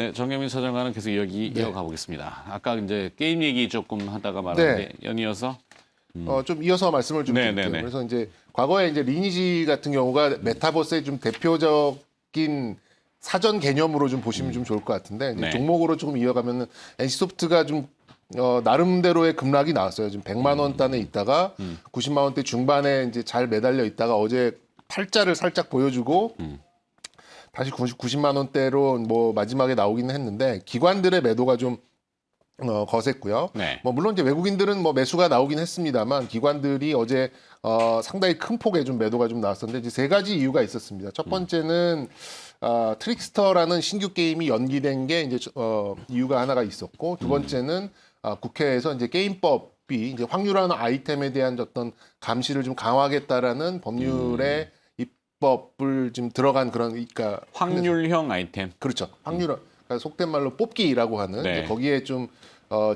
네, 정경민 사장과는 계속 이어가 보겠습니다. 아까 이제 게임 얘기 조금 하다가 말았는데 연이어서 좀 이어서 말씀을 좀 드릴게요. 네네네. 그래서 이제 과거에 이제 리니지 같은 경우가 메타버스의 좀 대표적인 사전 개념으로 좀 보시면 좀 좋을 것 같은데 이제 네. 종목으로 조금 이어가면은 NC소프트가 좀 나름대로의 급락이 나왔어요. 지금 100만 원 단에 있다가 90만 원대 중반에 이제 잘 매달려 있다가 어제 팔자를 살짝 보여주고 다시 90만 원대로 뭐 마지막에 나오기는 했는데 기관들의 매도가 좀 거셌고요. 네. 뭐 물론 이제 외국인들은 뭐 매수가 나오긴 했습니다만 기관들이 어제 상당히 큰 폭의 좀 매도가 좀 나왔었는데 이제 세 가지 이유가 있었습니다. 첫 번째는 트릭스터라는 신규 게임이 연기된 게 이제 이유가 하나가 있었고 두 번째는 국회에서 이제 게임법이 이제 확률화하는 아이템에 대한 어떤 감시를 좀 강화하겠다라는 법률의 입법을 좀 들어간 그런 그러니까 확률형 아이템. 그렇죠. 확률화 그러니까 속된 말로 뽑기라고 하는 네. 이제 거기에 좀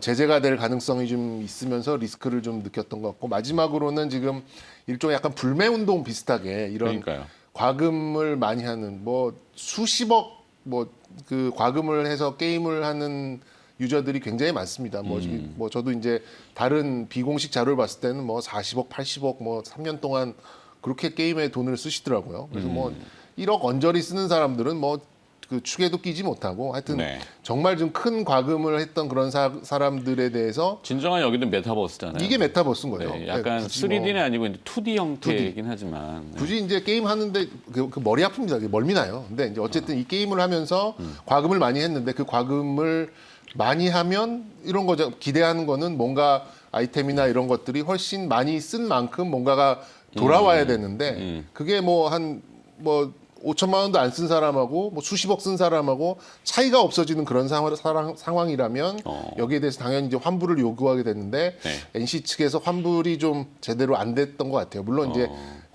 제재가 될 가능성이 좀 있으면서 리스크를 좀 느꼈던 것 같고 마지막으로는 지금 일종의 약간 불매 운동 비슷하게 이런 그러니까요. 과금을 많이 하는 뭐 수십억 뭐 그 과금을 해서 게임을 하는 유저들이 굉장히 많습니다. 뭐 저도 이제 다른 비공식 자료를 봤을 때는 뭐 40억, 80억 뭐 3년 동안 그렇게 게임에 돈을 쓰시더라고요. 그래서 뭐 1억 언저리 쓰는 사람들은 뭐 그 축에도 끼지 못하고 하여튼 네. 정말 좀 큰 과금을 했던 그런 사람들에 대해서 진정한 여기는 메타버스잖아요. 이게 메타버스인 거죠. 네, 약간 굳이 3D는 아니고 이제 2D 형태이긴 하지만 네. 굳이 이제 게임 하는데 그 머리 아픕니다. 그게 멀미 나요. 근데 이제 어쨌든 이 게임을 하면서 과금을 많이 했는데 그 과금을 많이 하면 이런 거죠. 기대하는 거는 뭔가 아이템이나 이런 것들이 훨씬 많이 쓴 만큼 뭔가가 돌아와야 되는데 그게 뭐 한 뭐 5천만 원도 안 쓴 사람하고 뭐 수십억 쓴 사람하고 차이가 없어지는 그런 상황이라면 여기에 대해서 당연히 이제 환불을 요구하게 되는데 네. NC 측에서 환불이 좀 제대로 안 됐던 것 같아요. 물론 이제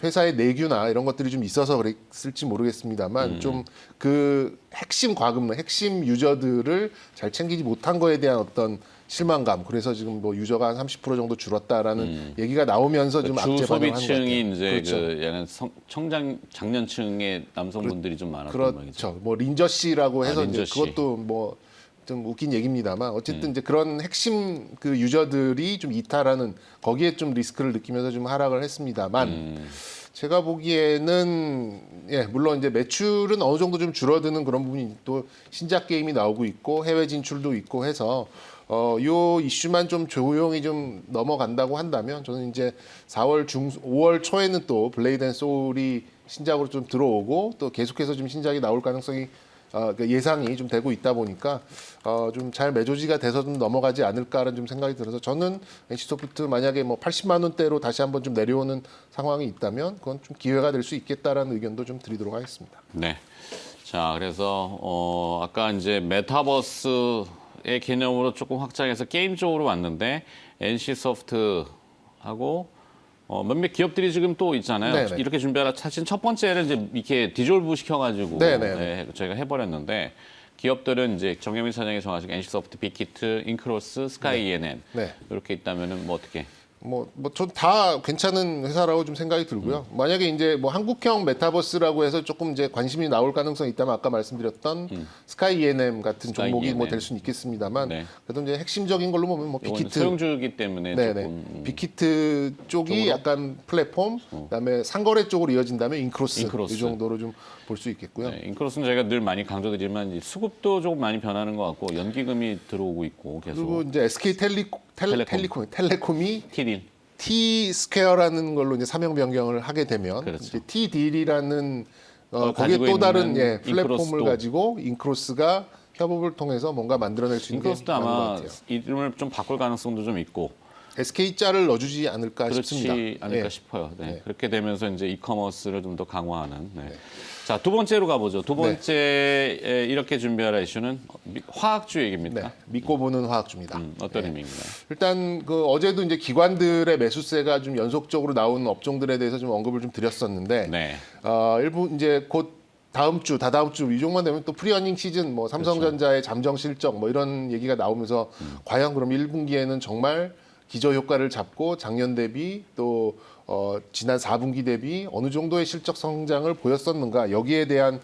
회사의 내규나 이런 것들이 좀 있어서 그랬을지 모르겠습니다만 좀 그 핵심 과금, 핵심 유저들을 잘 챙기지 못한 거에 대한 어떤 실망감. 그래서 지금 뭐 유저가 한 30% 정도 줄었다라는 얘기가 나오면서 좀 주 악재 반영하는 것 같아요. 소비층이 이제 그렇죠. 그 약간 장년층의 남성분들이 좀 많았던 모양이죠. 그렇죠. 뭐 린저 씨라고 해서 린저 이제 씨. 그것도 뭐 좀 웃긴 얘기입니다만 어쨌든 이제 그런 핵심 그 유저들이 좀 이탈하는 거기에 좀 리스크를 느끼면서 좀 하락을 했습니다만 제가 보기에는 예 물론 이제 매출은 어느 정도 좀 줄어드는 그런 부분이 또 신작 게임이 나오고 있고 해외 진출도 있고 해서 요 이슈만 좀 조용히 좀 넘어간다고 한다면 저는 이제 5월 초에는 또 블레이드 앤 소울이 신작으로 좀 들어오고 또 계속해서 좀 신작이 나올 가능성이 그 예상이 좀 되고 있다 보니까 좀 잘 매조지가 돼서 좀 넘어가지 않을까라는 좀 생각이 들어서 저는 NC소프트 만약에 뭐 80만 원대로 다시 한번 좀 내려오는 상황이 있다면 그건 좀 기회가 될 수 있겠다라는 의견도 좀 드리도록 하겠습니다. 네. 자, 그래서 아까 이제 메타버스의 개념으로 조금 확장해서 게임 쪽으로 왔는데 NC소프트하고 몇몇 기업들이 지금 또 있잖아요. 네네. 이렇게 준비하라 사실 첫 번째를 이제 이렇게 디졸브 시켜가지고 네네. 저희가 해버렸는데 기업들은 이제 정경민 사장이 정하신 NC소프트, 빅히트, 인크로스, 스카이 ENM 네. 이렇게 있다면은 뭐 어떻게? 전 다 괜찮은 회사라고 좀 생각이 들고요. 만약에 이제 뭐 한국형 메타버스라고 해서 조금 이제 관심이 나올 가능성이 있다면 아까 말씀드렸던 스카이 ENM 같은 스카이 종목이 뭐 ENM. 될 수는 있겠습니다만 네. 그래도 이제 핵심적인 걸로 보면 뭐 이건 빅히트 소형주기 때문에 네네. 조금 빅히트 쪽이 쪽으로? 약간 플랫폼, 그다음에 상거래 쪽으로 이어진다면 인크로스, 인크로스. 이 정도로 좀 볼 수 있겠고요. 네, 인크로스는 저희가 늘 많이 강조드리지만 이 수급도 조금 많이 변하는 것 같고 연기금이 들어오고 있고 계속 그리고 이제 SK 텔레콤이 티딜 T 스퀘어라는 걸로 이제 사명 변경을 하게 되면 그렇죠. 이제 T 딜이라는 거기에 가지고 또 다른 있는 플랫폼을 인크로스도. 가지고 인크로스가 협업을 통해서 뭔가 만들어낼 수 있는 게 인크로스도 많은 것 아마 같아요. 이름을 좀 바꿀 가능성도 좀 있고 SK 자를 넣어주지 않을까 그렇지 싶습니다. 않을까 예. 싶어요. 네. 그렇게 되면서 이제 이커머스를 좀 더 강화하는. 네. 자, 두 번째로 가보죠. 두 번째 이렇게 준비하라 이슈는 화학주 얘기입니까? 네, 믿고 보는 화학주입니다. 어떤 의미인가요? 일단 그 어제도 이제 기관들의 매수세가 좀 연속적으로 나오는 업종들에 대해서 좀 언급을 좀 드렸었는데 네. 일부 이제 곧 다음 주, 다다음 주 이 정도만 되면 또 프리어닝 시즌 뭐 삼성전자의 잠정 실적 뭐 이런 얘기가 나오면서 과연 그럼 1분기에는 정말 기저 효과를 잡고 작년 대비 또 지난 4분기 대비 어느 정도의 실적 성장을 보였었는가 여기에 대한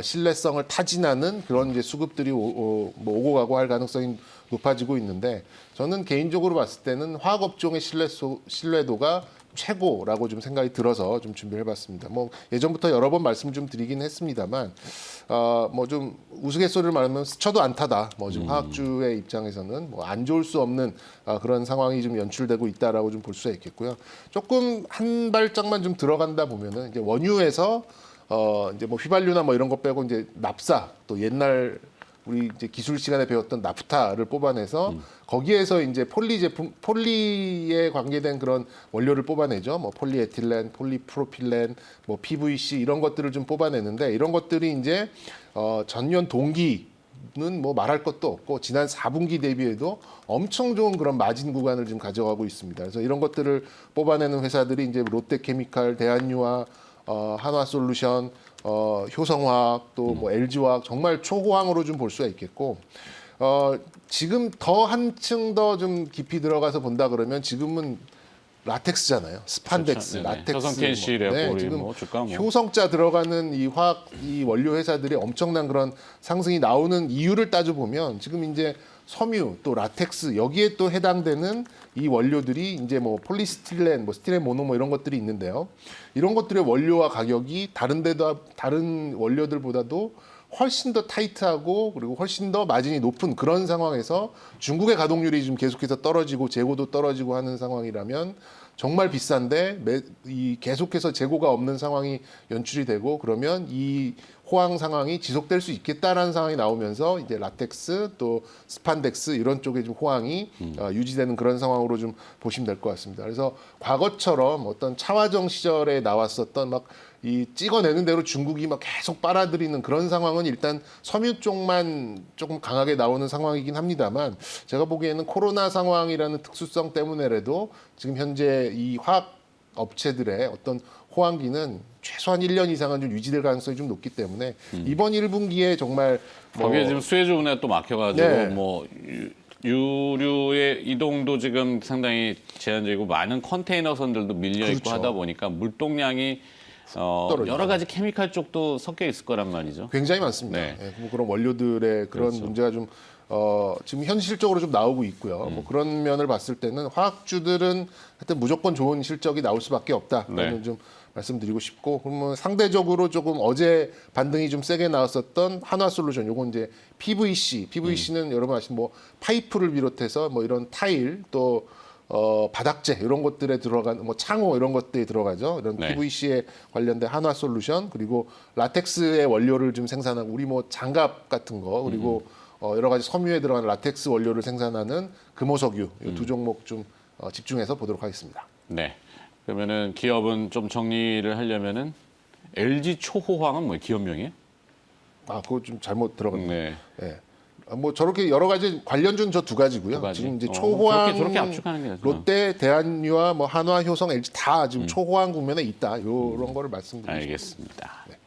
신뢰성을 타진하는 그런 이제 수급들이 뭐 오고 가고 할 가능성이 높아지고 있는데 저는 개인적으로 봤을 때는 화학 업종의 신뢰도가 최고라고 좀 생각이 들어서 좀 준비해봤습니다. 뭐 예전부터 여러 번 말씀 좀 드리긴 했습니다만 뭐 좀 우스갯소리를 말하면 스쳐도 않다다. 뭐 좀 화학주의 입장에서는 뭐 안 좋을 수 없는 그런 상황이 좀 연출되고 있다라고 좀 볼 수가 있겠고요. 조금 한 발짝만 좀 들어간다 보면은 이제 원유에서 이제 뭐 휘발유나 뭐 이런 거 빼고 이제 납사 또 옛날 우리 이제 기술 시간에 배웠던 나프타를 뽑아내서 거기에서 이제 폴리 제품, 폴리에 관계된 그런 원료를 뽑아내죠. 뭐 폴리에틸렌, 폴리프로필렌, 뭐 PVC 이런 것들을 좀 뽑아내는데 이런 것들이 이제 전년 동기는 뭐 말할 것도 없고 지난 4분기 대비해도 엄청 좋은 그런 마진 구간을 지금 가져가고 있습니다. 그래서 이런 것들을 뽑아내는 회사들이 이제 롯데케미칼, 대한유화, 한화솔루션, 효성화학 또 뭐 LG화학 정말 초호황으로 좀 볼 수가 있겠고 지금 더 한층 더 좀 깊이 들어가서 본다 그러면 지금은 라텍스잖아요. 스판덱스, 그렇죠. 네네. 라텍스, 효성 캔실에 네, 우리 지금 뭐 주가 뭐. 효성자 들어가는 이 원료 회사들이 엄청난 그런 상승이 나오는 이유를 따져 보면 지금 이제 섬유 또 라텍스 여기에 또 해당되는 이 원료들이 이제 뭐 폴리스틸렌, 뭐 스티렌 모노머 이런 것들이 있는데요. 이런 것들의 원료와 가격이 다른 원료들보다도 훨씬 더 타이트하고 그리고 훨씬 더 마진이 높은 그런 상황에서 중국의 가동률이 좀 계속해서 떨어지고 재고도 떨어지고 하는 상황이라면 정말 비싼데 계속해서 재고가 없는 상황이 연출이 되고 그러면 이 호황 상황이 지속될 수 있겠다라는 상황이 나오면서 이제 라텍스 또 스판덱스 이런 쪽에 좀 호황이 유지되는 그런 상황으로 좀 보시면 될 것 같습니다. 그래서 과거처럼 어떤 차화정 시절에 나왔었던 막 이 찍어내는 대로 중국이 막 계속 빨아들이는 그런 상황은 일단 섬유 쪽만 조금 강하게 나오는 상황이긴 합니다만 제가 보기에는 코로나 상황이라는 특수성 때문에라도 지금 현재 이 화학 업체들의 어떤 호황기는 최소한 1년 이상은 좀 유지될 가능성이 좀 높기 때문에 이번 1분기에 정말 거기에 지금 수혜주 운에 또 막혀가지고 네. 뭐 유류의 이동도 지금 상당히 제한적이고 많은 컨테이너선들도 밀려 있고 그렇죠. 하다 보니까 물동량이 떨어지죠. 여러 가지 케미칼 쪽도 섞여 있을 거란 말이죠. 굉장히 많습니다. 네. 예, 뭐 그런 원료들의 그런 그렇죠. 문제가 좀 지금 현실적으로 좀 나오고 있고요. 뭐 그런 면을 봤을 때는 화학주들은 하여튼 무조건 좋은 실적이 나올 수밖에 없다라는 네. 좀 말씀드리고 싶고 그러면 상대적으로 조금 어제 반등이 좀 세게 나왔었던 한화솔루션 요건 이제 PVC는 여러분 아시는 뭐 파이프를 비롯해서 뭐 이런 타일 또 바닥재 이런 것들에 들어간 뭐 창호 이런 것들이 들어가죠. 이런 네. PVC에 관련된 한화솔루션 그리고 라텍스의 원료를 좀 생산하고 우리 뭐 장갑 같은 거 그리고 여러 가지 섬유에 들어가는 라텍스 원료를 생산하는 금호석유 이 두 종목 좀 집중해서 보도록 하겠습니다. 네. 그러면은 기업은 좀 정리를 하려면은 LG 초호황은 뭐 기업명이에요? 그거 좀 잘못 들어갔네요. 네. 예. 뭐 저렇게 여러 가지 관련주는 저 두 가지고요. 두 가지. 지금 이제 초호황, 저렇게 압축하는 게 낫죠. 롯데, 대한유화, 뭐 한화, 효성, LG 다 지금 초호황 국면에 있다. 이런 거를 말씀드리고 싶습니다. 알겠습니다.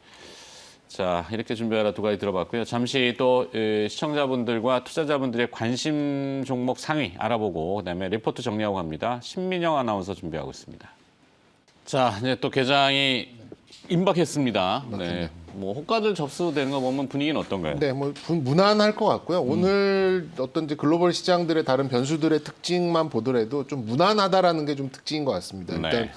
자, 이렇게 준비하라 두 가지 들어봤고요. 잠시 또 시청자분들과 투자자분들의 관심 종목 상위 알아보고 그다음에 리포트 정리하고 갑니다. 신민영 아나운서 준비하고 있습니다. 자, 이제 또 개장이 임박했습니다. 네. 뭐 호가들 접수되는 거 보면 분위기는 어떤가요? 네, 뭐 무난할 것 같고요. 오늘 어떤 이제 글로벌 시장들의 다른 변수들의 특징만 보더라도 좀 무난하다라는 게 좀 특징인 것 같습니다. 일단 네.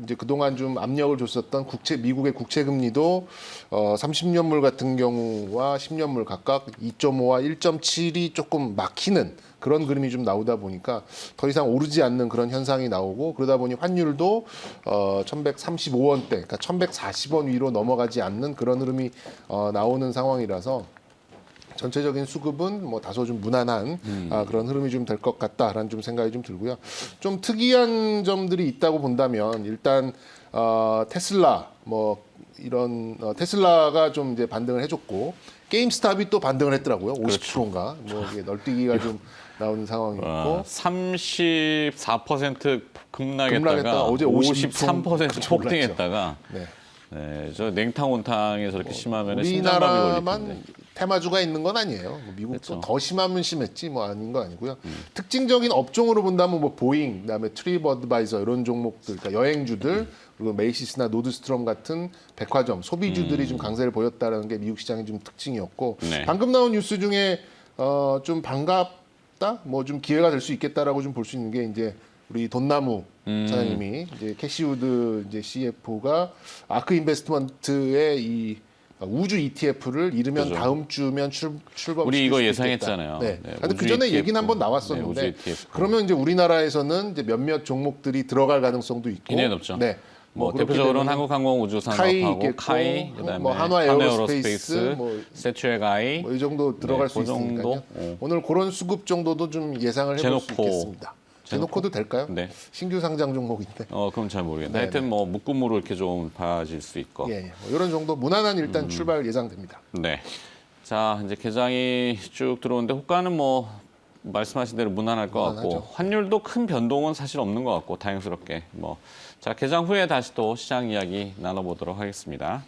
이제 그동안 좀 압력을 줬었던 미국의 국채 금리도 30년물 같은 경우와 10년물 각각 2.5와 1.7이 조금 막히는 그런 그림이 좀 나오다 보니까 더 이상 오르지 않는 그런 현상이 나오고 그러다 보니 환율도 1135원대, 그러니까 1140원 위로 넘어가지 않는 그런 흐름이 나오는 상황이라서 전체적인 수급은 뭐 다소 좀 무난한 그런 흐름이 좀 될 것 같다라는 좀 생각이 좀 들고요. 좀 특이한 점들이 있다고 본다면 일단 테슬라 뭐 이런 테슬라가 좀 이제 반등을 해줬고 게임스탑이 또 반등을 했더라고요. 50%인가 뭐 이게 널뛰기가 좀 나오는 상황이었고 34% 급락했다가 급락했다가 어제 53% 폭등했다가 네. 네, 저 냉탕 온탕에 저렇게 심하면 심장마비 걸릴 텐데. 우리나라만 테마주가 있는 건 아니에요. 뭐 미국도 그렇죠. 더 심하면 심했지 뭐 아닌 거 아니고요. 특징적인 업종으로 본다면 뭐 보잉, 그다음에 트립 어드바이저 이런 종목들, 그러니까 여행주들, 그리고 메이시스나 노드스트롬 같은 백화점 소비주들이 좀 강세를 보였다라는 게 미국 시장의 좀 특징이었고 네. 방금 나온 뉴스 중에 좀 반갑다, 뭐 좀 기회가 될 수 있겠다라고 좀 볼 수 있는 게 이제 우리 돈나무 사장님이 이제 캐시우드 이제 CFO가 아크 인베스트먼트의 이 우주 ETF를 이르면 그죠. 다음 주면 출범. 우리 이거 예상했잖아요. 네. 네, 근데 그 우주 전에 ETF. 얘기는 한번 네, 나왔었는데 우주 ETF. 그러면 이제 우리나라에서는 이제 몇몇 종목들이 들어갈 가능성도 있고 굉장히 높죠. 네. 뭐 그렇게 대표적으로는 되면 한국항공우주산업하고 있겠고, 카이, 그다음에 뭐 한화 에어로스페이스, 에어로스페이스, 뭐 세추에가이, 뭐 이 정도 들어갈 네, 수 그 정도? 있으니까요. 오늘 그런 수급 정도도 좀 예상을 해볼 수 제노코. 있겠습니다. 제노코도 될까요? 네. 신규 상장 종목인데. 그럼 잘 모르겠네. 네, 하여튼 뭐 묶음으로 이렇게 좀 봐질 수 있고. 예, 뭐 이런 정도 무난한 일단 출발 예상됩니다. 네. 자, 이제 개장이 쭉 들어오는데 호가는 뭐 말씀하신 대로 무난할 것 같고 무난하죠. 환율도 큰 변동은 사실 없는 것 같고 다행스럽게 뭐 자, 개장 후에 다시 또 시장 이야기 나눠보도록 하겠습니다.